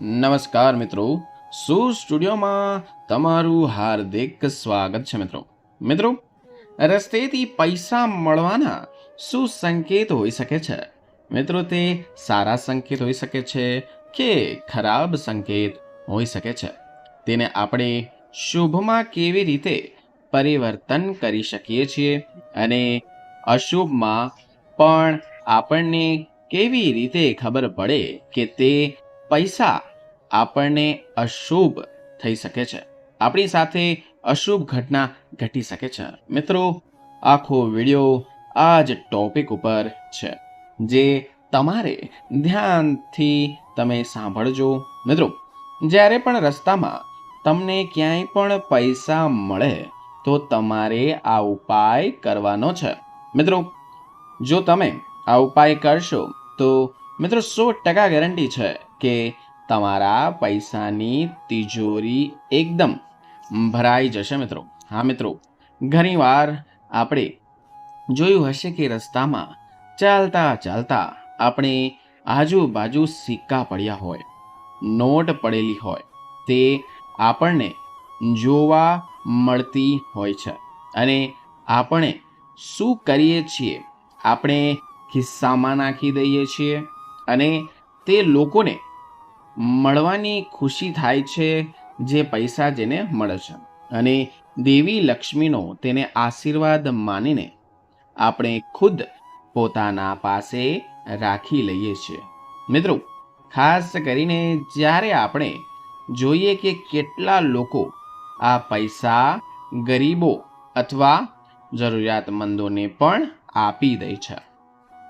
નમસ્કાર મિત્રો, સુ સ્ટુડિયોમાં તમારું હાર્દિક સ્વાગત છે મિત્રો, રસ્તેથી પૈસા મળવાના શું સંકેત હોઈ શકે છે? મિત્રો, તે સારા સંકેત હોઈ શકે છે કે ખરાબ સંકેત હોઈ શકે છે? તેને આપણે શુભમાં કેવી રીતે પરિવર્તન કરી શકીએ છીએ અને અશુભમાં પણ આપણને કેવી રીતે ખબર પડે કે તે પૈસા આપણને અશુભ થઈ શકે છે, આપણી સાથે અશુભ ઘટના ઘટી શકે છે? મિત્રો, આખો વિડીયો આ જ ટોપિક ઉપર છે, જે તમારે ધ્યાનથી તમે સાંભળજો. મિત્રો, જ્યારે પણ રસ્તામાં તમને ક્યાંય પણ પૈસા મળે તો તમારે આ ઉપાય કરવાનો છે. મિત્રો, જો તમે આ ઉપાય કરશો તો મિત્રો 100% ગેરંટી છે કે તમારા પૈસાની તિજોરી એકદમ ભરાઈ જશે. મિત્રો, હા મિત્રો, ઘણીવાર આપણે જોયું હશે કે રસ્તામાં ચાલતા ચાલતા આપણે આજુબાજુ સિક્કા પડ્યા હોય, નોટ પડેલી હોય, તે આપણને જોવા મળતી હોય છે. અને આપણે શું કરીએ છીએ? આપણે ખિસ્સામાં નાખી દઈએ છીએ અને તે લોકોને મળવાની ખુશી થાય છે જે પૈસા જેને મળે છે, અને દેવી લક્ષ્મીનો તેને આશીર્વાદ માનીને આપણે ખુદ પોતાના પાસે રાખી લઈએ છીએ. મિત્રો, ખાસ કરીને જ્યારે આપણે જોઈએ કે કેટલા લોકો આ પૈસા ગરીબો અથવા જરૂરિયાતમંદોને પણ આપી દે છે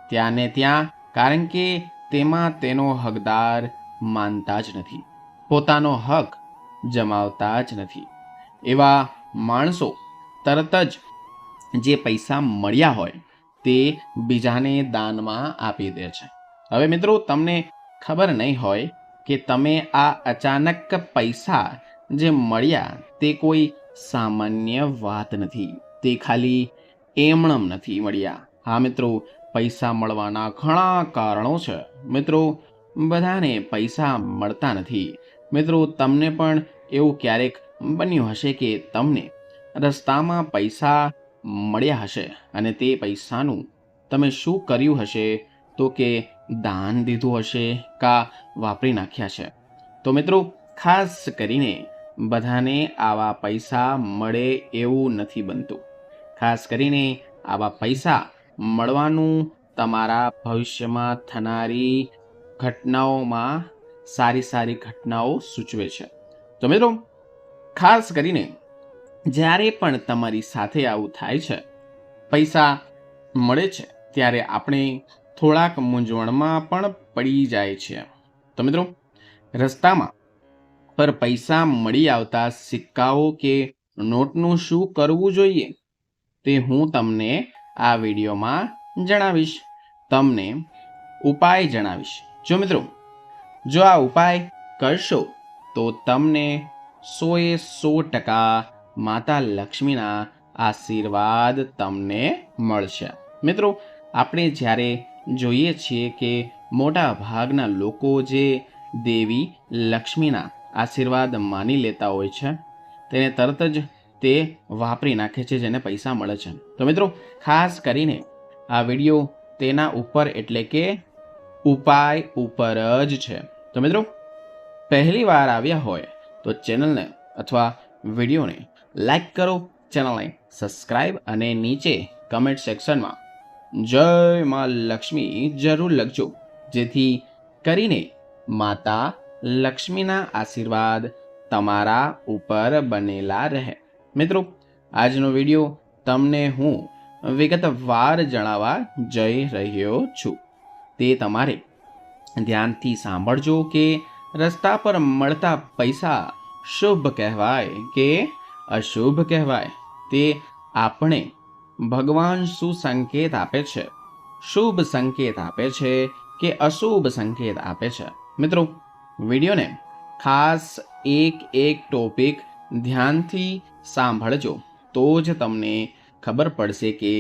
ત્યાં ને ત્યાં, કારણ કે તેમાં તેનો હકદાર માનતા જ નથી, પોતાનો હક જમાવતા જ નથી. એવા માણસો તરત જ જે પૈસા મળ્યા હોય તે બીજાને દાનમાં આપી દે છે. હવે મિત્રો, તમને ખબર નહીં હોય કે તમે આ અચાનક પૈસા જે મળ્યા તે કોઈ સામાન્ય વાત નથી, તે ખાલી એમણમ નથી મળ્યા. હા મિત્રો, પૈસા મળવાના ઘણા કારણો છે. મિત્રો, બધાને પૈસા મળતા નથી. મિત્રો, તમને પણ એવું ક્યારેક બન્યું હશે કે તમને રસ્તામાં પૈસા મળ્યા હશે અને તે પૈસાનું તમે શું કર્યું હશે? તો કે દાન દીધું હશે કા વાપરી નાખ્યા છે. તો મિત્રો, ખાસ કરીને બધાને આવા પૈસા મળે એવું નથી બનતું. ખાસ કરીને આવા પૈસા મળવાનું તમારા ભવિષ્યમાં થનારી ઘટનાઓમાં સારી ઘટનાઓ સૂચવે છે. તો મિત્રો, ખાસ કરીને જ્યારે પણ તમારી સાથે આવું થાય છે, પૈસા મળે છે, ત્યારે આપણે થોડાક મૂંઝવણમાં પણ પડી જાય છે. તો મિત્રો, રસ્તામાં પર પૈસા મળી આવતા સિક્કાઓ કે નોટનું શું કરવું જોઈએ તે હું તમને આ વિડીયોમાં જણાવીશ, તમને ઉપાય જણાવીશ. જો મિત્રો, જો આ ઉપાય કરશો તો તમને 100% માતા લક્ષ્મીના આશીર્વાદ તમને મળશે. મિત્રો, આપણે જ્યારે જોઈએ છીએ કે મોટા ભાગના લોકો જે દેવી લક્ષ્મીના આશીર્વાદ માની લેતા હોય છે, તેને તરત જ તે વાપરી નાખે છે જેને પૈસા મળે છે. તો મિત્રો, ખાસ કરીને આ વિડીયો તેના ઉપર એટલે કે ઉપાય ઉપર જ છે. તો મિત્રો, પહેલી વાર આવ્યા હોય તો ચેનલને અથવા વિડીયોને લાઈક કરો, ચેનલને સબસ્ક્રાઈબ અને નીચે કમેન્ટ સેક્શનમાં જય માં લક્ષ્મી જરૂર લખજો, જેથી કરીને માતા લક્ષ્મીના આશીર્વાદ તમારા ઉપર બનેલા રહે. મિત્રો, આજનો વિડીયો તમને હું વિગતવાર જણાવવા જઈ રહ્યો છું. તે તમારે ધ્યાનથી સાંભળજો કે રસ્તા પર મળતા પૈસા શુભ કહેવાય કે અશુભ કહેવાય, તે આપણે ભગવાન શું સંકેત આપે છે, શુભ સંકેત આપે છે કે અશુભ સંકેત આપે છે. મિત્રો, વિડીયોને ખાસ એક ટોપિક ધ્યાનથી સાંભળજો, તો જ તમને ખબર પડશે કે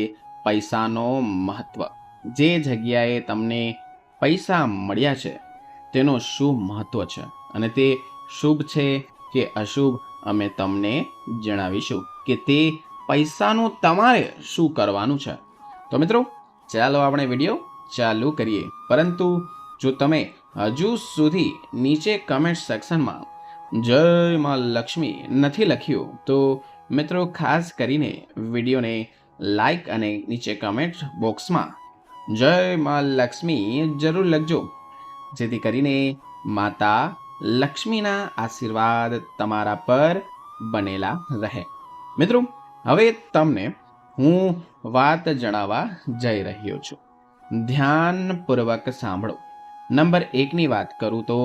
પૈસાનો મહત્વ, જે જગ્યાએ તમને પૈસા મળ્યા છે તેનો શું મહત્વ છે. અને તે શુભ છે કે અશુભ અમે તમને જણાવીશું કે તે પૈસાનું તમારે શું કરવાનું છે. તો મિત્રો ચાલો આપણે વિડીયો ચાલુ કરીએ. પરંતુ જો તમે હજુ સુધી નીચે કમેન્ટ સેક્શનમાં જય માં લક્ષ્મી નથી લખ્યું તો મિત્રો ખાસ કરીને વિડીયોને લાઈક અને નીચે કમેન્ટ બોક્સમાં જય માં લક્ષ્મી જરૂર લખજો, જેથી કરીને માતા લક્ષ્મીના આશીર્વાદ તમારા પર બનેલા રહે. મિત્રો હવે તમને હું વાત જણાવવા જઈ રહ્યો છું. ધ્યાનપૂર્વક સાંભળો. નંબર 1ની વાત કરું તો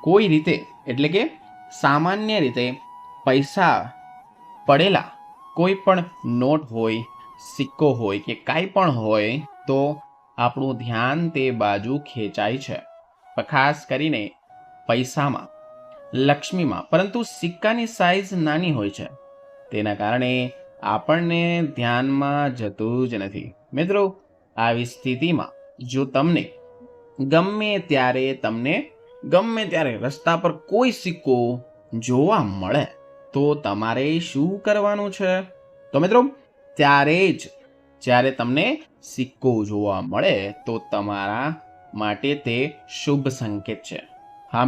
કોઈ રીતે એટલે કે સામાન્ય રીતે પૈસા પડેલા કોઈ પણ નોટ હોય, સિક્કો હોય કે કાંઈ પણ હોય તો આપણું ધ્યાન તે બાજુ ખેંચાય છે. ખાસ કરીને પૈસામાં, લક્ષ્મીમાં. પરંતુ સિક્કાની સાઇઝ નાની હોય છે, તેના કારણે આપણને ધ્યાનમાં જતું જ નથી. મિત્રો આવી સ્થિતિમાં જો તમને ગમે ત્યારે રસ્તા પર કોઈ સિક્કો જોવા મળે તો તમારે શું કરવાનું છે? તો મિત્રો જ્યારે તમને સિક્કો જોવા મળે તો તમારા માટે તે શુભ સંકેત છે. હા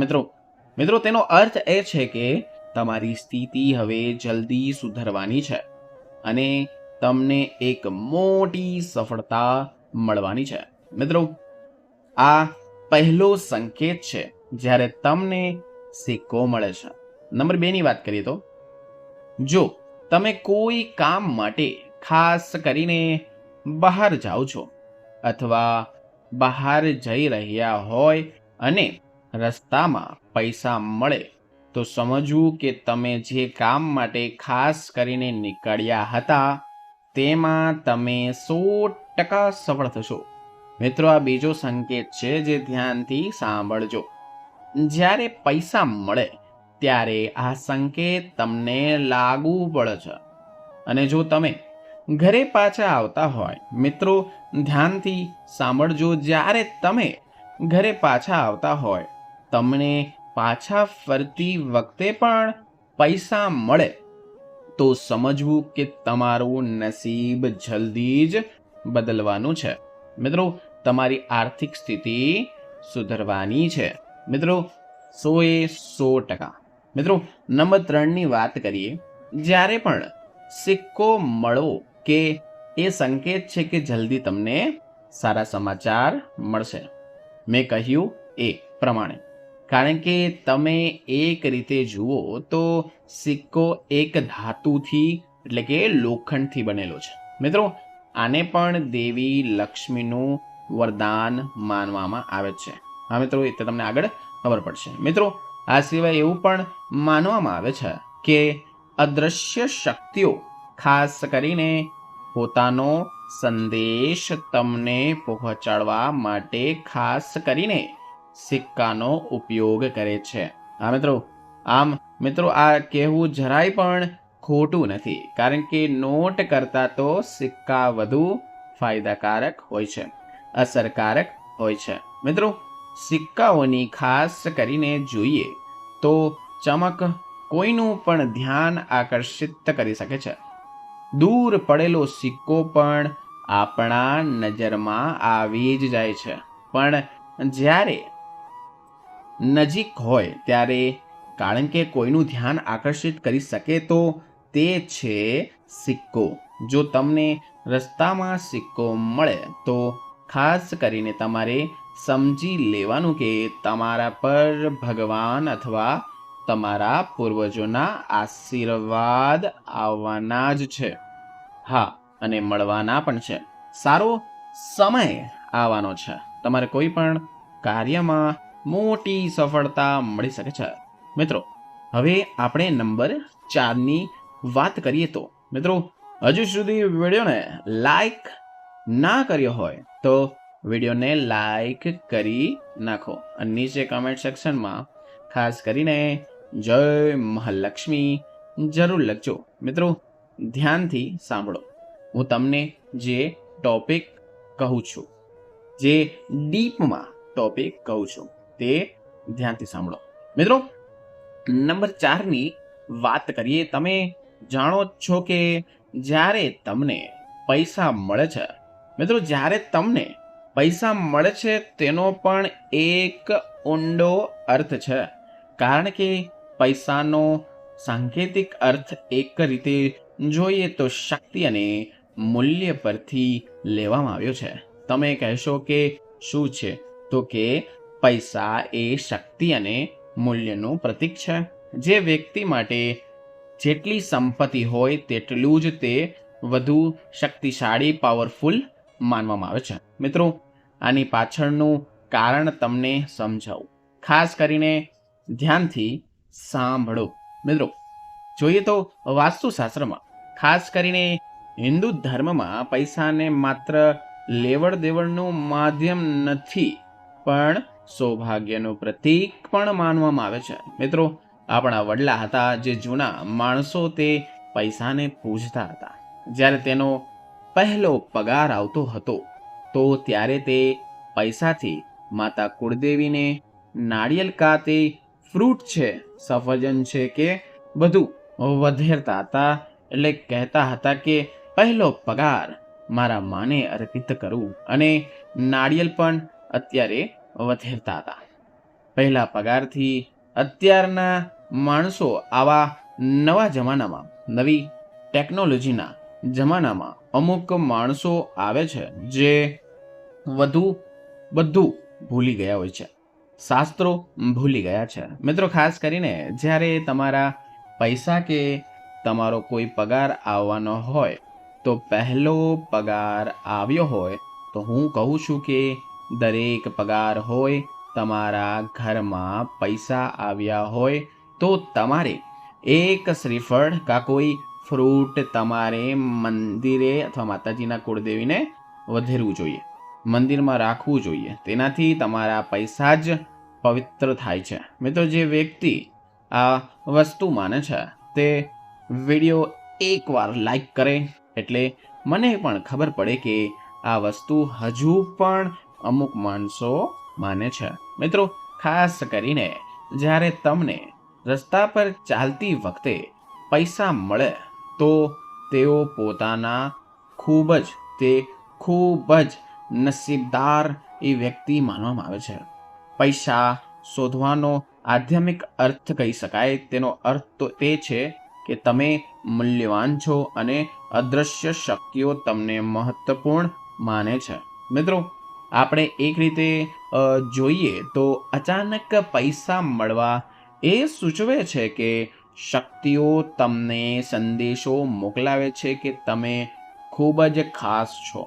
મિત્રો તેનો અર્થ એ છે કે તમારી સ્થિતિ હવે જલ્દી સુધરવાની છે અને તમને એક મોટી સફળતા મળવાની છે. મિત્રો આ પહેલો સંકેત છે જ્યારે તમને સિક્કો મળે છે. નંબર 2ની વાત કરીએ તો જો તમે કોઈ કામ માટે ખાસ કરીને બહાર જાઓ છો અથવા બહાર જઈ રહ્યા હોય અને રસ્તામાં પૈસા મળે તો સમજવું કે તમે જે કામ માટે ખાસ કરીને નીકળ્યા હતા તેમાં તમે 100% સફળ થશો. મિત્રો આ બીજો સંકેત છે, જે ધ્યાનથી સાંભળજો. જ્યારે પૈસા મળે ત્યારે આ સંકેત તમને લાગુ પડે છે અને જો તમે ઘરે પાછા આવતા હોય, મિત્રો ધ્યાનથી સાંભળજો, જ્યારે તમે ઘરે પાછા આવતા હોય, તમને પાછા ફરતી વખતે પણ પૈસા મળે તો સમજવું કે તમારું નસીબ જલ્દી જ બદલવાનું છે. મિત્રો તમારી આર્થિક સ્થિતિ સુધરવાની છે. મિત્રો 100%. મિત્રો નંબર 3ની વાત કરીએ. જ્યારે પણ સિક્કો મળવો કે એ સંકેત છે કે જલ્દી તમને સારા સમાચાર મળશે. મેં કહ્યું એ પ્રમાણે, કારણ કે તમે એક રીતે જુઓ તો સિક્કો એક ધાતુથી એટલે કે લોખંડથી બનેલો છે. મિત્રો આને પણ દેવી લક્ષ્મીનું વરદાન માનવામાં આવે છે. હા મિત્રો એ તો તમને આગળ ખબર પડશે. મિત્રો આ સિવાય એવું પણ માનવામાં આવે છે કે અદૃશ્ય શક્તિઓ ખાસ કરીને પોતાનો સંદેશ તમને પહોંચાડવા માટે ખાસ કરીને સિક્કાનો ઉપયોગ કરે છે. આમ મિત્રો આ કહેવું જરાય પણ ખોટું નથી, કારણ કે નોટ કરતાં તો સિક્કા વધુ ફાયદાકારક હોય છે, અસરકારક હોય છે. મિત્રો સિક્કાઓની ખાસ કરીને જોઈએ તો ચમક કોઈનું પણ ધ્યાન આકર્ષિત કરી શકે છે. દૂર પડેલો સિક્કો પણ આપણા નજરમાં આવી જ જાય છે, પણ જ્યારે નજીક હોય ત્યારે કારણ કે કોઈનું ધ્યાન આકર્ષિત કરી શકે તો તે છે સિક્કો. જો તમને રસ્તામાં સિક્કો મળે તો ખાસ કરીને તમારે સમજી લેવાનું કે તમારા પર ભગવાન અથવા તમારા પૂર્વજોના આશીર્વાદ આવવાના જ છે. હા, અને મળવાના પણ છે. સારો સમય આવવાનો છે. તમારે કોઈ પણ કાર્યમાં મોટી સફળતા મળી શકે છે. મિત્રો હવે આપણે નંબર 4ની વાત કરીએ તો મિત્રો હજુ સુધી વિડીયોને લાઈક ના કર્યો હોય તો વિડીયોને લાઈક કરી નાખો અને નીચે કમેન્ટ સેક્શનમાં ખાસ કરીને જય મહાલક્ષ્મી જરૂર લખજો. મિત્રો ધ્યાનથી સાંભળો. હું તમને જે ટોપિક કહું છું, જે ડીપમાં ટોપિક કહું છું, તે ધ્યાનથી સાંભળો. મિત્રો નંબર 4ની વાત કરીએ. તમે જાણો છો કે જ્યારે તમને પૈસા મળે છે, મિત્રો, જ્યારે તમને પૈસા મળે છે તેનો પણ એક ઊંડો અર્થ છે. કારણ કે પૈસાનો સાંકેતિક અર્થ એક રીતે જોઈએ તો શક્તિ અને મૂલ્ય પરથી લેવામાં આવ્યો છે. તમે કહેશો કે શું છે? તો કે પૈસા એ શક્તિ અને મૂલ્યનું પ્રતીક છે. જે વ્યક્તિ માટે જેટલી સંપત્તિ હોય તેટલું જ તે વધુ શક્તિશાળી, પાવરફુલ માનવામાં આવે છે. મિત્રો, આની પાછળનું કારણ તમને સમજાવું. ખાસ કરીને ધ્યાનથી સાંભળો. મિત્રો, જોઈએ તો વાસ્તુશાસ્ત્રમાં, ખાસ કરીને હિન્દુ ધર્મમાં પૈસાને માત્ર લેવડ દેવડનું માધ્યમ નથી, પણ સૌભાગ્યનું પ્રતીક પણ માનવામાં આવે છે. મિત્રો, આપણા વડલા હતા, જે જૂના માણસો, તે પૈસાને પૂજતા હતા. જ્યારે તેનો પહેલો પગાર આવતો હતો તો ત્યારે તે પૈસાથી માતા કુળદેવીને નાળિયેર કા તે ફ્રૂટ છે, સફરજન છે કે બધું વધેરતા હતા. એટલે કહેતા હતા કે પહેલો પગાર મારા માને અર્પિત કરું, અને નાળિયેર પણ અત્યારે વધેરતા હતા. પહેલા પગારથી અત્યારના માણસો આવા નવા જમાનામાં, નવી ટેકનોલોજીના જમાનામાં અમુક માણસો આવે છે જે બધું ભૂલી ગયા હોય છે, શાસ્ત્રો ભૂલી ગયા છે. મિત્રો, ખાસ કરીને જ્યારે તમારા પૈસા કે તમારો કોઈ પગાર આવવાનો હોય, તો પહેલો પગાર આવ્યો હોય તો હું કહું છું કે દરેક પગાર હોય, તમારા ઘરમાં પૈસા આવ્યા હોય તો તમારે એક શ્રીફળ કા કોઈ ફ્રૂટ તમારે મંદિરે અથવા માતાજીના કુળદેવીને વધેરવું જોઈએ, મંદિરમાં રાખવું જોઈએ. તેનાથી તમારા પૈસા જ પવિત્ર થાય છે. મિત્રો, જે વ્યક્તિ આ વસ્તુ માને છે તે વિડીયો એકવાર લાઈક કરે એટલે મને પણ ખબર પડે કે આ વસ્તુ હજુ પણ અમુક માણસો માને છે. મિત્રો, ખાસ કરીને જ્યારે તમને રસ્તા પર ચાલતી વખતે પૈસા મળે તો તેઓ પોતાના ખૂબ જ નસીબદાર એ વ્યક્તિ માનવામાં આવે છે. પૈસા શોધવાનો આધ્યાત્મિક અર્થ કહી શકાય. તેનો અર્થ તો તે છે કે તમે મૂલ્યવાન છો અને અદૃશ્ય શક્તિઓ તમને મહત્વપૂર્ણ માને છે. મિત્રો, આપણે એક રીતે જોઈએ તો અચાનક પૈસા મળવા એ સૂચવે છે કે શક્તિઓ તમને સંદેશો મોકલાવે છે કે તમે ખૂબ જ ખાસ છો.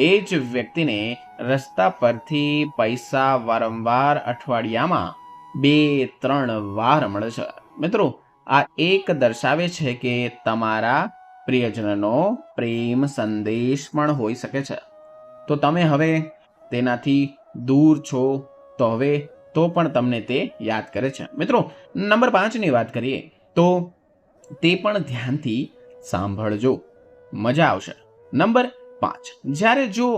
એ જ વ્યક્તિને રસ્તા પરથી પૈસા વારંવાર અઠવાડિયામાં 2-3 વાર મળે છે. મિત્રો, આ એક દર્શાવે છે કે તમારા પ્રિયજનનો પ્રેમ સંદેશ પણ હોઈ શકે છે. તો તમે હવે તેનાથી દૂર છો તો પણ તમને તે યાદ કરે છે. મિત્રો, નંબર 5ની વાત કરીએ તો તે પણ ધ્યાનથી સાંભળજો, મજા આવશે. નંબર 5, જ્યારે જો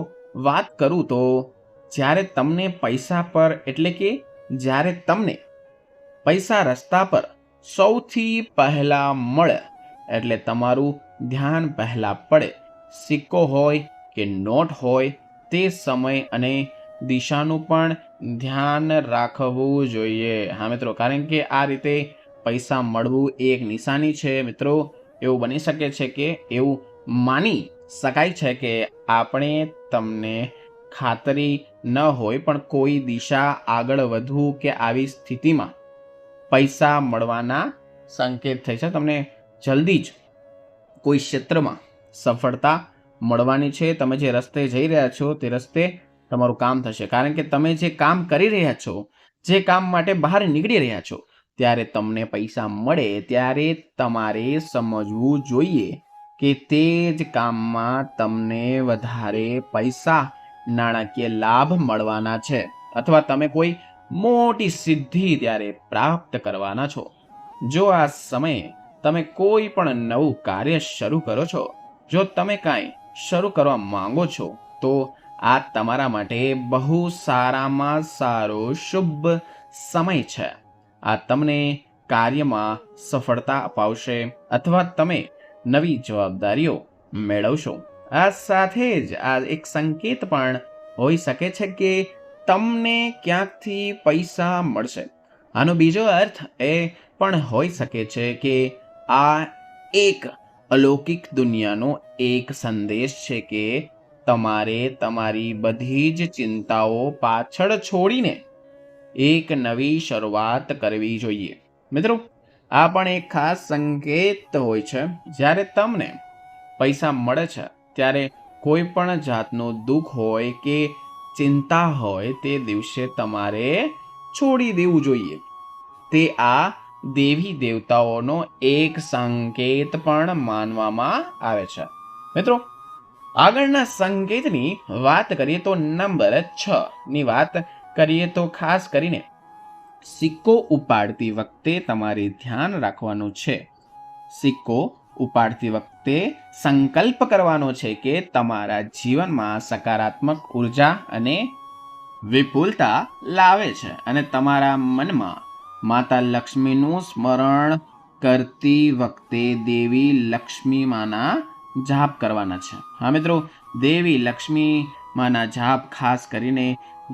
વાત કરું તો જ્યારે તમને પૈસા પર, એટલે કે જ્યારે તમને પૈસા રસ્તા પર સૌથી પહેલા મળે, એટલે તમારું ધ્યાન પહેલા પડે, સિક્કો હોય કે નોટ હોય, તે સમય અને દિશાનું પણ ધ્યાન રાખવું જોઈએ. હા મિત્રો, કારણ કે આ રીતે પૈસા મળવું એક નિશાની છે. મિત્રો, એવું બની શકે છે કે એવું માની શકાય છે કે આપણે તમને ખાતરી ન હોય પણ કોઈ દિશા આગળ વધવું કે આવી સ્થિતિમાં પૈસા મળવાના સંકેત થાય છે. તમને જલ્દી જ કોઈ ક્ષેત્રમાં સફળતા મળવાની છે. તમે જે રસ્તે જઈ રહ્યા છો તે રસ્તે તમારું કામ થશે. કારણ કે તમે જે કામ કરી રહ્યા છો, જે કામ માટે બહાર નીકળી રહ્યા છો, ત્યારે તમને પૈસા મળે ત્યારે તમારે સમજવું જોઈએ કે તે જ કામમાં તમને વધારે પૈસા, નાણાકીય લાભ મળવાના છે, અથવા તમે કોઈ મોટી સિદ્ધિ ત્યારે પ્રાપ્ત કરવાના છો. જો આ સમયે તમે કોઈ પણ નવું કાર્ય શરૂ કરો છો, જો તમે કાંઈ શરૂ કરવા માંગો છો, તો આ તમારા માટે બહુ સારામાં સારો શુભ સમય છે. આ તમને કાર્યમાં સફળતા અપાવશે અથવા તમે નવી જવાબદારીઓ મેળવશો. આ સાથે જ આ એક સંકેત પણ હોઈ શકે છે કે તમને ક્યાંકથી પૈસા મળશે. આનો બીજો અર્થ એ પણ હોઈ શકે છે કે આ એક અલૌકિક દુનિયાનો એક સંદેશ છે કે તમારે તમારી બધી જ ચિંતાઓ પાછળ છોડીને એક નવી શરૂઆત કરવી જોઈએ. મિત્રો, આ પણ એક ખાસ સંકેત હોય છે. જ્યારે તમને પૈસા મળે છે ત્યારે કોઈ પણ જાતનું દુઃખ હોય કે ચિંતા હોય તે દિવસે તમારે છોડી દેવું જોઈએ. તે આ દેવી દેવતાઓનો એક સંકેત પણ માનવામાં આવે છે. મિત્રો, આગળના સંકેતની વાત કરીએ તો નંબર 6 ની વાત કરીએ તો ખાસ કરીને સિક્કો ઉપાડતી વખતે તમારે ધ્યાન રાખવાનું છે. સિક્કો ઉપાડતી વખતે સંકલ્પ કરવાનો છે કે તમારા જીવનમાં સકારાત્મક ઉર્જા અને વિપુલતા લાવે છે અને તમારા મનમાં માતા લક્ષ્મીનું સ્મરણ કરતી વખતે દેવી લક્ષ્મી માના જાપ કરવાના છે. હા મિત્રો, દેવી લક્ષ્મી માના જાપ ખાસ કરીને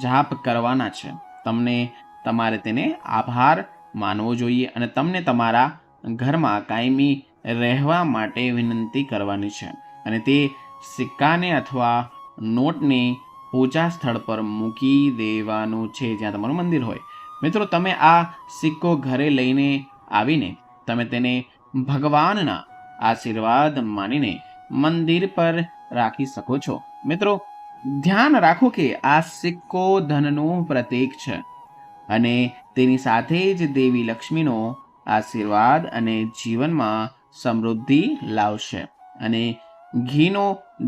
જાપ કરવાના છે. તમારે તેને આભાર માનવો જોઈએ અને તમને તમારા ઘરમાં કાયમી રહેવા માટે વિનંતી કરવાની છે અને તે સિક્કાને અથવા નોટને પૂજા સ્થળ પર મૂકી દેવાનું છે જ્યાં તમારું મંદિર હોય. મિત્રો, તમે આ સિક્કો ઘરે લઈને આવીને તમે તેને ભગવાનના આશીર્વાદ માનીને મંદિર પર રાખી શકો છો. મિત્રો, ધ્યાન રાખો કે આ સિક્કો ધનનું પ્રતીક છે અને તેની સાથે જ દેવી લક્ષ્મીનો આશીર્વાદ અને જીવનમાં સમૃદ્ધિ લાવશે. અને ઘીનો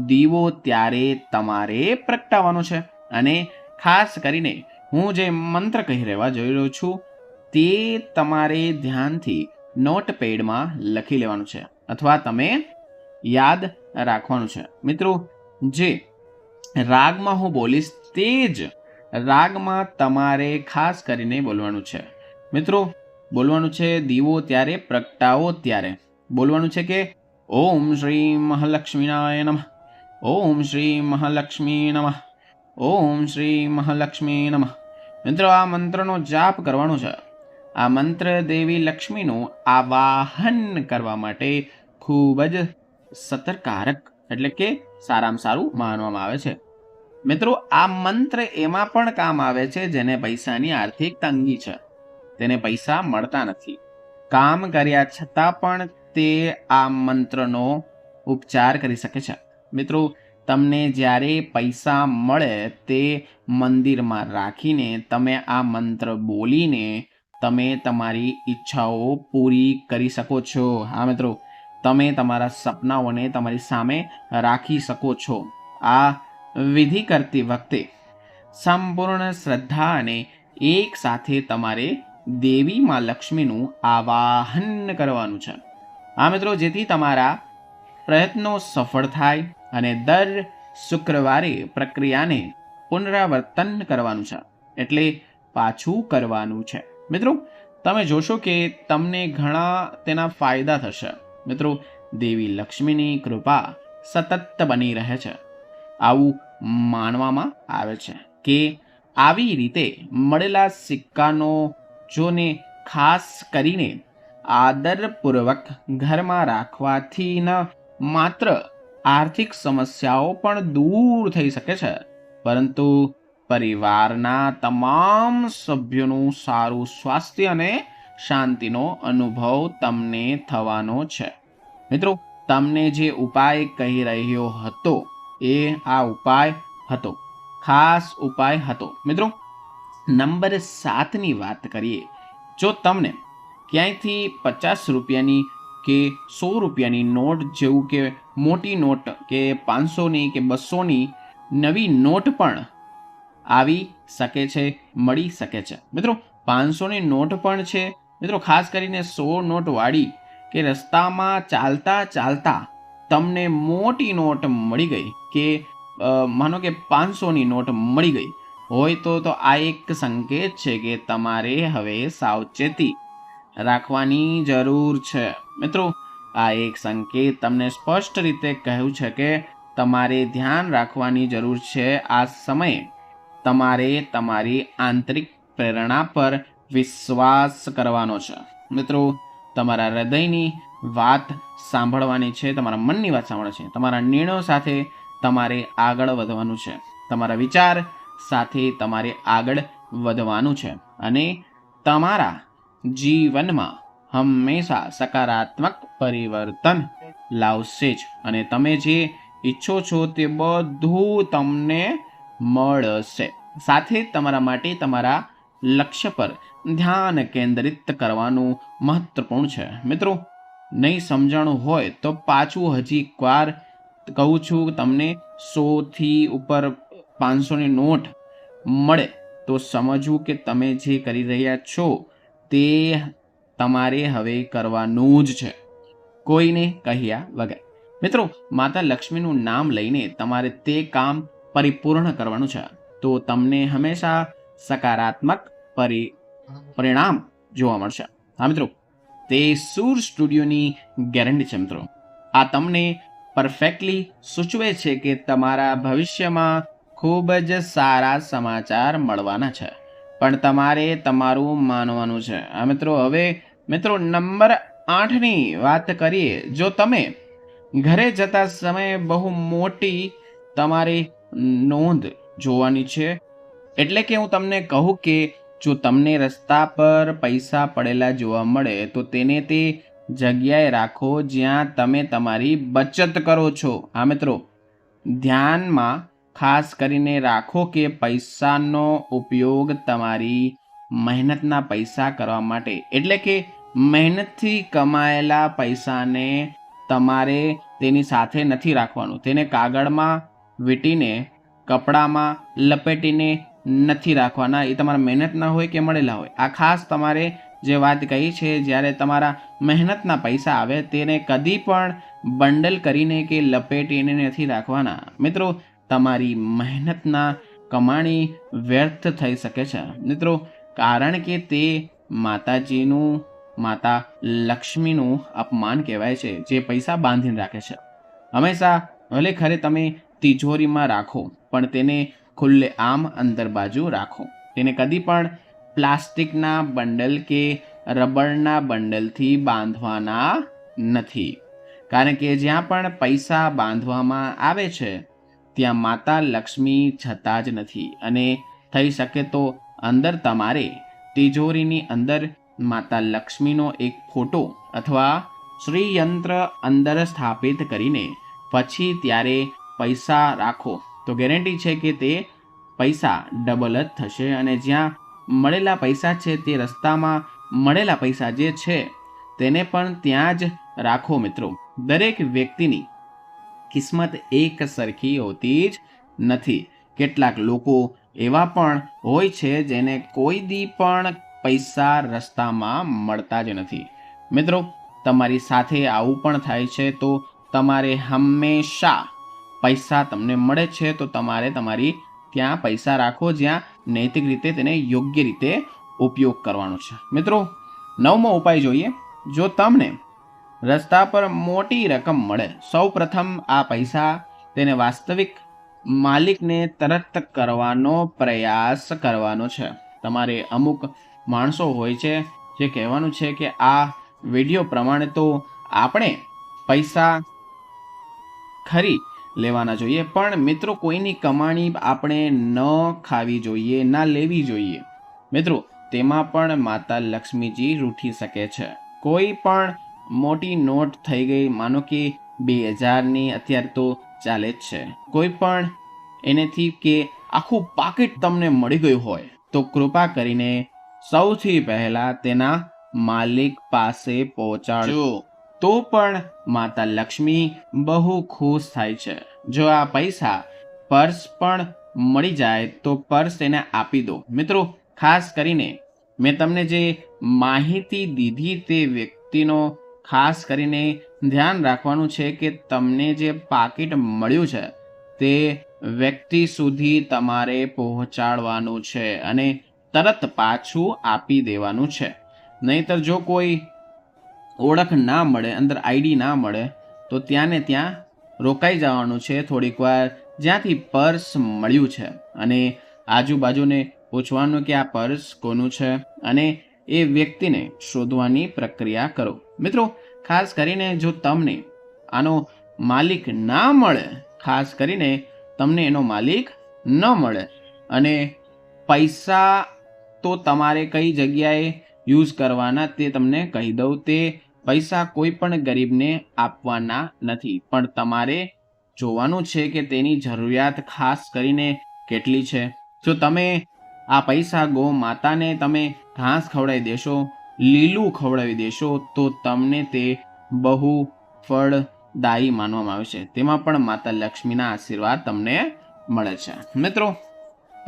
દીવો ત્યારે તમારે પ્રગટાવવાનો છે અને ખાસ કરીને હું જે મંત્ર કહી રહેવા જઈ રહ્યો છું તે તમારે ધ્યાનથી નોટપેડમાં લખી લેવાનું છે અથવા તમે યાદ રાખવાનું છે. મિત્રો, જે રાગમાં હું બોલીશ તે જ રાગમાં તમારે ખાસ કરીને બોલવાનું છે. મિત્રો, બોલવાનું છે દીવો ત્યારે પ્રગટાવો ત્યારે બોલવાનું છે કે ઓમ શ્રી મહાલક્ષ્મીનાય નમઃ, ઓમ શ્રી મહાલક્ષ્મી નમઃ, ઓમ શ્રી મહાલક્ષ્મી નમઃ. મિત્રો, આ મંત્રનો જાપ કરવાનો છે. આ મંત્ર દેવી લક્ષ્મીનું આવાહન કરવા માટે ખૂબ જ સતર્કકારક એટલે કે સારામાં સારું માનવામાં આવે છે. મિત્રો, આ મંત્ર એમાં પણ કામ આવે છે જેને પૈસાની આર્થિક તંગી છે, તેને પૈસા મળતા નથી. કામ કર્યા છતાં પણ તે આ મંત્રનો ઉપચાર કરી શકે છે. મિત્રો, તમને જ્યારે પૈસા મળે તે મંદિરમાં રાખીને તમે આ મંત્ર બોલીને તમે તમારી ઈચ્છાઓ પૂરી કરી શકો છો. હા મિત્રો, તમે તમારા સપનાઓને તમારી સામે રાખી શકો છો. આ વિધિ કરતી વખતે સંપૂર્ણ શ્રદ્ધા અને એક સાથે તમારે દેવી માં લક્ષ્મીનું આવાહન કરવાનું છે. આ મિત્રો, જેથી તમારા પ્રયત્નો સફળ થાય અને દર શુક્રવારે પ્રક્રિયાને પુનરાવર્તન કરવાનું છે એટલે પાછું કરવાનું છે. મિત્રો, તમે જોશો કે તમને ઘણા તેના ફાયદા થશે. મિત્રો, દેવી લક્ષ્મીની કૃપા સતત બની રહે છે. આવું માનવામાં આવે છે કે આવી રીતે મળેલા સિક્કાનો જોને ખાસ કરીને આદરપૂર્વક ઘરમાં રાખવાથી ન માત્ર આર્થિક સમસ્યાઓ પણ દૂર થઈ શકે છે પરંતુ પરિવારના તમામ સભ્યોનું સારું સ્વાસ્થ્ય અને શાંતિનો અનુભવ તમને થવાનો છે. મિત્રો, તમને જે ઉપાય કહી રહ્યો હતો એ આ ઉપાય હતો, ખાસ ઉપાય હતો. મિત્રો, નંબર 7ની વાત કરીએ. જો તમને ક્યાંયથી 50 રૂપિયાની કે 100 રૂપિયાની નોટ જેવું કે મોટી નોટ કે 500ની કે 200ની નવી નોટ પણ આવી શકે છે, મળી શકે છે. મિત્રો, 500ની નોટ પણ છે. મિત્રો, ખાસ કરીને 100 નોટવાળી કે રસ્તામાં ચાલતા ચાલતા તમને મોટી નોટ મળી ગઈ કે માનો કે 500ની નોટ મળી ગઈ હોય તો આ એક સંકેત છે કે તમારે હવે સાવચેતી રાખવાની જરૂર છે. મિત્રો, આ એક સંકેત તમને સ્પષ્ટ રીતે કહ્યું છે કે તમારે ધ્યાન રાખવાની જરૂર છે. આ સમયે તમારે તમારી આંતરિક પ્રેરણા પર વિશ્વાસ કરવાનો છે. મિત્રો, તમારા હૃદયની વાત સાંભળવાની છે, તમારા મનની વાત સાંભળવાની છે. તમારા નિર્ણયો સાથે તમારે આગળ વધવાનું છે. તમારા વિચાર સાથે તમારે આગળ વધવાનું છે અને તમારા જીવનમાં હંમેશા સકારાત્મક પરિવર્તન લાવશે જ. અને તમે જે ઈચ્છો છો તે બધું તમને મળશે. સાથે તમારા માટે તમારા લક્ષ્ય પર ધ્યાન કેન્દ્રિત કરવાનું મહત્વપૂર્ણ છે. મિત્રો, નહીં સમજાણું હોય તો પાછું હજી એકવાર કહું છું, તમને 100થી ઉપર 500ની નોટ મળે તો સમજવું કે તમે જે કરી રહ્યા છો તે તમારે હવે કરવાનું જ છે, કોઈને કહ્યા વગર. મિત્રો, માતા લક્ષ્મીનું નામ લઈને તમારે તે કામ પરિપૂર્ણ કરવાનું છે, તો તમને હંમેશા સકારાત્મક પરિણામ જોવા મળશે. હા મિત્રો, તે સૂર સ્ટુડિયોની ગેરંટી છે. મિત્રો, આ તમને પરફેક્ટલી સૂચવે છે કે તમારા ભવિષ્યમાં ખૂબ જ સારા સમાચાર મળવાના છે, પણ તમારે તમારું માનવાનું છે. આ મિત્રો, હવે મિત્રો નંબર 8ની વાત કરીએ. જો તમે ઘરે જતા સમયે બહુ મોટી તમારી નોંધ જોવાની છે, એટલે કે હું તમને કહું કે જો તમને રસ્તા પર પૈસા પડેલા જોવા મળે તો તેને તે જગ્યાએ રાખો જ્યાં તમે તમારી બચત કરો છો. હા મિત્રો, ધ્યાનમાં ખાસ કરીને રાખો કે પૈસાનો ઉપયોગ તમારી મહેનતના પૈસા કરવા માટે, એટલે કે મહેનતથી કમાયેલા પૈસાને તમારે તેની સાથે નથી રાખવાનું. તેને કાગળમાં વીંટીને કપડામાં લપેટીને નથી રાખવાના. એ તમારા મહેનતના હોય કે મળેલા હોય. આ ખાસ તમારે જે વાત કહી છે, જ્યારે તમારા મહેનતના પૈસા આવે તેને કદી પણ બંડલ કરીને કે લપેટીને નથી રાખવાના. મિત્રો, તમારી મહેનતના કમાણી વ્યર્થ થઈ શકે છે. મિત્રો, કારણ કે તે માતા લક્ષ્મીનું અપમાન કહેવાય છે, જે પૈસા બાંધીને રાખે છે. હંમેશા ભલે ખરે તમે તિજોરીમાં રાખો, પણ તેને ખુલ્લે આમ અંદર બાજુ રાખો. તેને કદી પણ પ્લાસ્ટિકના બંડલ કે રબરના બંડલથી બાંધવાના નથી, કારણ કે જ્યાં પણ પૈસા બાંધવામાં આવે છે ત્યાં માતા લક્ષ્મી જતા જ નથી. અને થઈ શકે તો અંદર તમારે તિજોરીની અંદર માતા લક્ષ્મીનો એક ફોટો અથવા શ્રીયંત્ર અંદર સ્થાપિત કરીને પછી ત્યારે પૈસા રાખો, તો ગેરંટી છે કે તે પૈસા ડબલ જ થશે. અને જ્યાં મળેલા પૈસા છે તે રસ્તામાં મળેલા પૈસા જે છે તેને પણ ત્યાં જ રાખો. મિત્રો, દરેક વ્યક્તિની કિસ્મત એક સરખી હોતી જ નથી. કેટલાક લોકો એવા પણ હોય છે જેને કોઈ દી પણ પૈસા રસ્તામાં મળતા જ નથી. મિત્રો, તમારી સાથે આવું પણ થાય છે તો તમારે હંમેશા પૈસા તમને મળે છે તો તમારે તમારી ત્યાં પૈસા રાખો જ્યાં નૈતિક રીતે તેને યોગ્ય રીતે ઉપયોગ કરવાનો છે. મિત્રો, 9મો ઉપાય જોઈએ. જો તમને રસ્તા પર મોટી રકમ મળે, સૌ પ્રથમ આ પૈસા તેને વાસ્તવિક માલિકને તરત કરવાનો પ્રયાસ કરવાનો છે. તમારે અમુક માણસો હોય છે જે કહેવાનું છે કે આ વિડીયો પ્રમાણે તો આપણે પૈસા ખરી લેવાના જોઈએ, પણ મિત્રો કોઈની કમાણી આપણે ન ખાવી જોઈએ, ના લેવી જોઈએ. મિત્રો, તેમાં પણ માતા લક્ષ્મીજી રૂઠી શકે છે. કોઈ પણ મોટી નોટ થઈ ગઈ, માનો કે 2000ની અત્યારે તો ચાલે જ છે, કોઈ પણ એનેથી કે આખું પાકીટ તમને મળી ગયું હોય તો કૃપા કરીને સૌથી પહેલા તેના માલિક પાસે પહોંચાડજો, તો પણ માતા લક્ષ્મી બહુ ખુશ થાય છે. જો આ પૈસા પર્સ પણ મળી જાય તો પર્સ તેને આપી દો. મિત્રો, ખાસ કરીને મેં તમને જે માહિતી દીધી તે વ્યક્તિનો ખાસ કરીને ધ્યાન રાખવાનું છે કે તમને જે પાકીટ મળ્યું છે તે વ્યક્તિ સુધી તમારે પહોંચાડવાનું છે અને તરત પાછું આપી દેવાનું છે. નહીંતર જો કોઈ ઓળખ ના મળે, અંદર આઈડી ના મળે, તો ત્યાં ને ત્યાં રોકાઈ જવાનું છે થોડીક વાર, જ્યાંથી પર્સ મળ્યું છે, અને આજુબાજુને પૂછવાનું કે આ પર્સ કોનું છે, અને એ વ્યક્તિને શોધવાની પ્રક્રિયા કરો. મિત્રો, ખાસ કરીને જો તમને આનો માલિક ના મળે, ખાસ કરીને તમને એનો માલિક ન મળે, અને પૈસા તો તમારે કઈ જગ્યાએ યુઝ કરવાના તે તમને કહી દઉં. તે પૈસા કોઈ પણ ગરીબને આપવાના નથી, પણ તમારે જોવાનું છે કે તેની જરૂરિયાત ખાસ કરીને કેટલી છે. જો તમે આ પૈસા ગૌ માતાને તમે ઘાસ ખવડાવી દેશો, લીલું ખવડાવી દેશો, તો તમને તે બહુ ફળદાયી માનવામાં આવે છે. તેમાં પણ માતા લક્ષ્મીના આશીર્વાદ તમને મળે છે. મિત્રો,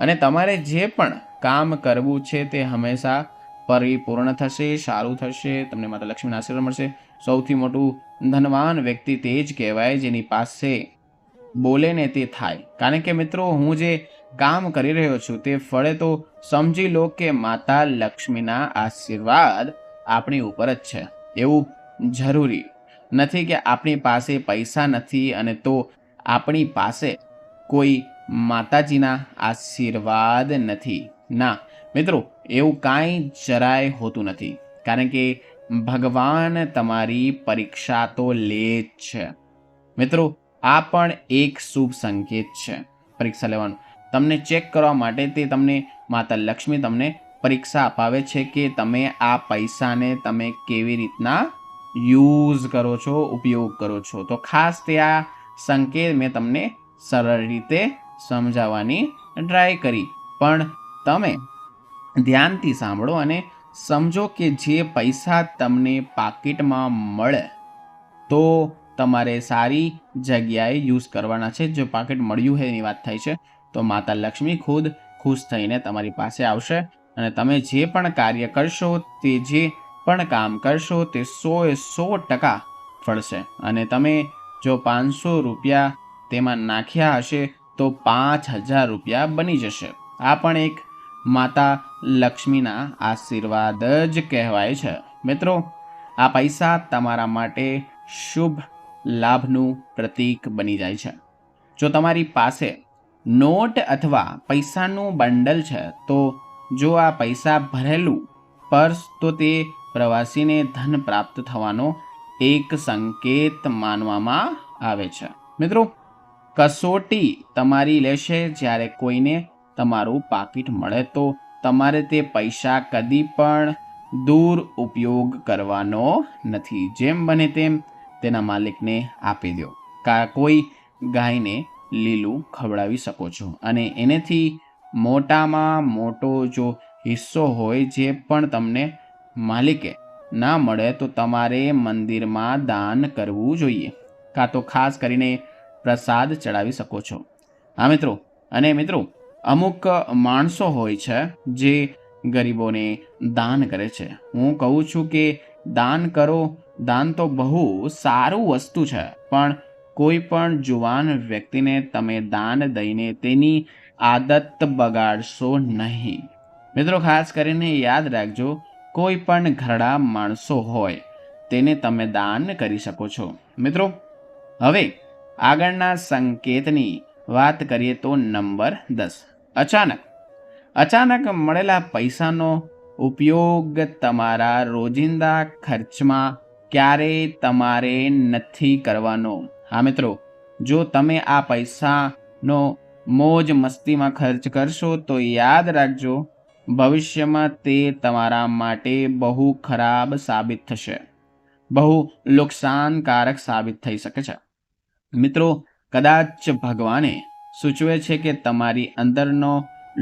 અને તમારે જે પણ કામ કરવું છે તે હંમેશા પરિપૂર્ણ થશે, સારું થશે, તમને માતા લક્ષ્મીના આશીર્વાદ મળશે. સૌથી મોટું ધનવાન વ્યક્તિ તે જ કહેવાય જેની પાસે બોલે ને તે થાય. કારણ કે મિત્રો, હું જે કામ કરી રહ્યો છું તે ફળે તો સમજી લો કે માતા લક્ષ્મીના આશીર્વાદ આપણી ઉપર જ છે. એવું જરૂરી નથી કે આપણી પાસે પૈસા નથી અને તો આપણી પાસે કોઈ માતાજીના આશીર્વાદ નથી. ના મિત્રો, એવું કાંઈ જરાય હોતું નથી. કારણ કે ભગવાન તમારી પરીક્ષા તો લે જ છે. મિત્રો, આ પણ એક શુભ સંકેત છે. પરીક્ષા લેવાનું તમને ચેક કરવા માટે તે તમને માતા લક્ષ્મી તમને પરીક્ષા અપાવે છે કે તમે આ પૈસાને તમે કેવી રીતના યુઝ કરો છો, ઉપયોગ કરો છો. તો ખાસ તે આ સંકેત મેં તમને સરળ રીતે સમજાવવાની ટ્રાય કરી, પણ તમે ધ્યાનથી સાંભળો અને સમજો કે જે પૈસા તમને પાકીટમાં મળે તો તમારે સારી જગ્યાએ યુઝ કરવાના છે. જો પાકીટ મળ્યું હોય એની વાત થાય છે, તો માતા લક્ષ્મી ખુદ ખુશ થઈને તમારી પાસે આવશે, અને તમે જે પણ કાર્ય કરશો, તે જે પણ કામ કરશો તે 100% ફળશે. અને તમે જો 500 રૂપિયા તેમાં નાખ્યા હશે તો 5000 રૂપિયા બની જશે. આ પણ એક માતા લક્ષ્મીના આશીર્વાદ જ કહેવાય છે. મિત્રો, આ પૈસા તમારા માટે શુભ લાભનું પ્રતીક બની જાય છે. જો તમારી પાસે નોટ અથવા પૈસાનું બંડલ છે, તો જો આ પૈસા ભરેલું પર્સ, તો તે પ્રવાસીને ધન પ્રાપ્ત થવાનો એક સંકેત માનવામાં આવે છે. મિત્રો, કસોટી તમારી લેશે જ્યારે કોઈને તમારું પાકીટ મળે, તો તમારે તે પૈસા કદી પણ દુરુપયોગ કરવાનો નથી. જેમ બને તેમ તેના માલિકને આપી દો. કોઈ ગાયને લીલું ખવડાવી શકો છો, અને એનેથી મોટામાં મોટો જો હિસ્સો હોય જે પણ તમને માલિકે ના મળે તો તમારે મંદિરમાં દાન કરવું જોઈએ, કાં તો ખાસ કરીને પ્રસાદ ચડાવી શકો છો. હા મિત્રો, અને મિત્રો, અમુક માણસો હોય છે જે ગરીબોને દાન કરે છે. હું કહું છું કે દાન કરો. દાન તો બહુ સારું વસ્તુ છે, પણ કોઈ પણ જુવાન વ્યક્તિને તમે દાન દઈને તેની આદત બગાડશો નહીં. મિત્રો, ખાસ કરીને યાદ રાખજો, કોઈ પણ ઘરડા માણસો હોય તેને તમે દાન કરી શકો છો. મિત્રો, હવે આગળના સંકેતની વાત કરીએ તો નંબર 10, અચાનક મળેલા પૈસાનો ઉપયોગ તમારા રોજિંદા ખર્ચમાં ક્યારેય તમારે નથી કરવાનો. હા મિત્રો, જો તમે આ પૈસાનો મોજ મસ્તીમાં ખર્ચ કરશો તો યાદ રાખજો, ભવિષ્યમાં તે તમારા માટે બહુ ખરાબ સાબિત થશે, બહુ નુકસાનકારક સાબિત થઈ શકે છે. મિત્રો, કદાચ ભગવાને સૂચવે છે કે તમારી અંદરનો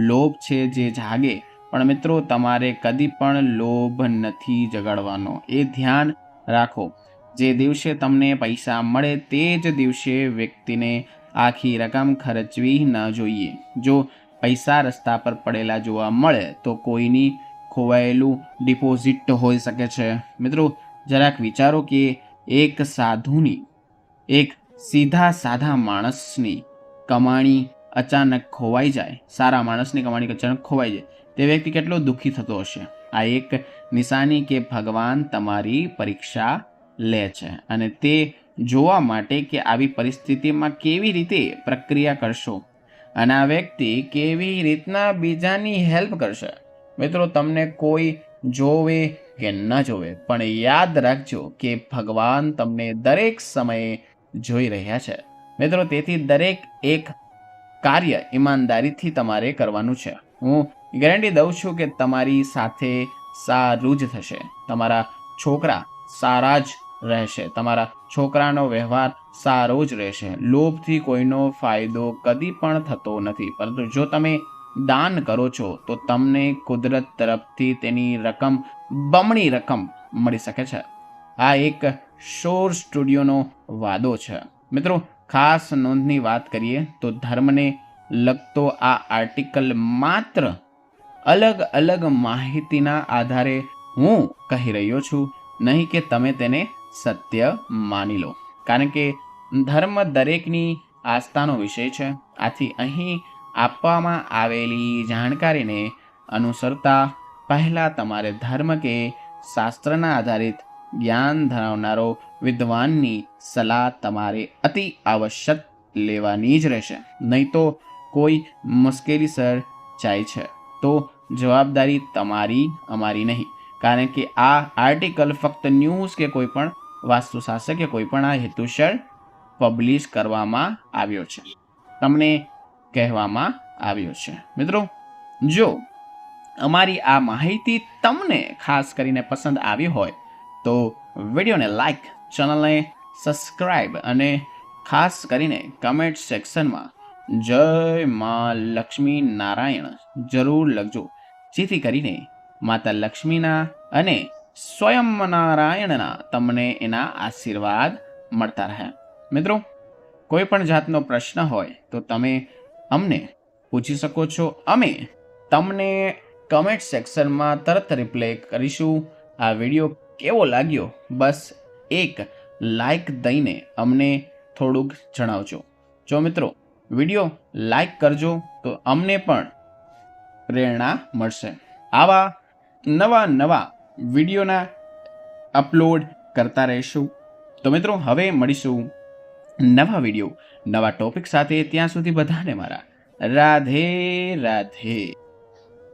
લોભ છે જે જાગે, પણ મિત્રો, તમારે કદી પણ લોભ નથી જગાડવાનો. એ ધ્યાન રાખો. જે દિવસે તમને પૈસા મળે તે જ દિવસે વ્યક્તિને આખી રકમ ખર્ચવી ન જોઈએ. જો પૈસા રસ્તા પર પડેલા જોવા મળે તો કોઈની ખોવાયેલું ડિપોઝિટ હોઈ શકે છે. મિત્રો, જરાક વિચારો કે એક સાધુની, એક સીધા સાધા માણસની કમાણી અચાનક ખોવાઈ જાય, સારા માણસની કમાણી અચાનક ખોવાઈ જાય, તે વ્યક્તિ કેટલો દુઃખી થતો હશે. આ એક નિશાની કે ભગવાન તમારી પરીક્ષા લે છે અને તે જોવા માટે કે આવી પરિસ્થિતિમાં કેવી રીતે પ્રક્રિયા કરશો અને આ વ્યક્તિ કેવી રીતના બીજાની હેલ્પ કરશે. મિત્રો, તમને કોઈ જોવે કે ન જોવે, પણ યાદ રાખજો કે ભગવાન તમને દરેક સમયે જોઈ રહ્યા છે. મિત્રો, તેથી દરેક એક કાર્ય ઈમાનદારીથી તમારે કરવાનું છે. હું ગેરંટી દઉં છું કે તમારી સાથે સારું જ થશે. તમારા છોકરા સારા જ રહેશે, તમારા છોકરાનો વ્યવહાર સારો જ રહેશે. લોભથી કોઈનો ફાયદો કદી પણ થતો નથી, પરંતુ જો તમે દાન કરો છો તો તમને કુદરત તરફથી તેની રકમ બમણી રકમ મળી શકે છે. આ એક શોર સ્ટુડિયોનો વાદો છે. મિત્રો, ખાસ નોંધની વાત કરીએ તો ધર્મને લગતો આ આર્ટિકલ માત્ર અલગ અલગ માહિતીના આધારે હું કહી રહ્યો છું, નહીં કે તમે તેને સત્ય માની લો, કારણ કે ધર્મ દરેકની આસ્થાનો વિષય છે. આથી અહીં આપવામાં આવેલી જાણકારીને અનુસરતા પહેલાં તમારે ધર્મ કે શાસ્ત્રના આધારિત જ્ઞાન ધરાવનારો વિદ્વાનની સલાહ તમારે અતિ આવશ્યક લેવાની જ રહેશે. નહીં તો કોઈ મુશ્કેલી સર્જાય છે તો જવાબદારી તમારી, અમારી નહીં. કારણ કે આ આર્ટિકલ ફક્ત ન્યૂઝ કે કોઈ પણ વાસ્તુશાસ્ત્ર કે કોઈ પણ આ હેતુસર પબ્લિશ કરવામાં આવ્યો છે, તમને કહેવામાં આવ્યો છે. મિત્રો, જો અમારી આ માહિતી તમને ખાસ કરીને પસંદ આવી હોય તો વિડીયોને લાઈક, ચેનલને સબસ્ક્રાઈબ અને ખાસ કરીને કમેન્ટ સેક્શનમાં જય માં લક્ષ્મી નારાયણ જરૂર લખજો, જેથી કરીને માતા લક્ષ્મીના અને સ્વયં નારાયણના તમને એના આશીર્વાદ મળતા રહે. મિત્રો, કોઈ પણ જાતનો પ્રશ્ન હોય તો તમે અમને પૂછી શકો છો. અમે તમને કમેન્ટ સેક્શનમાં તરત રિપ્લાય કરીશું. આ વિડીયો કેવો લાગ્યો બસ એક લાઈક દઈને અમને થોડુંક જણાવજો. જો મિત્રો વિડીયો લાઈક કરજો તો અમને પણ પ્રેરણા મળશે. આવા નવા વિડીયોના અપલોડ કરતા રહીશું. તો મિત્રો, હવે મળીશું નવા વિડીયો નવા ટોપિક સાથે. ત્યાં સુધી બધાને મારા રાધે રાધે.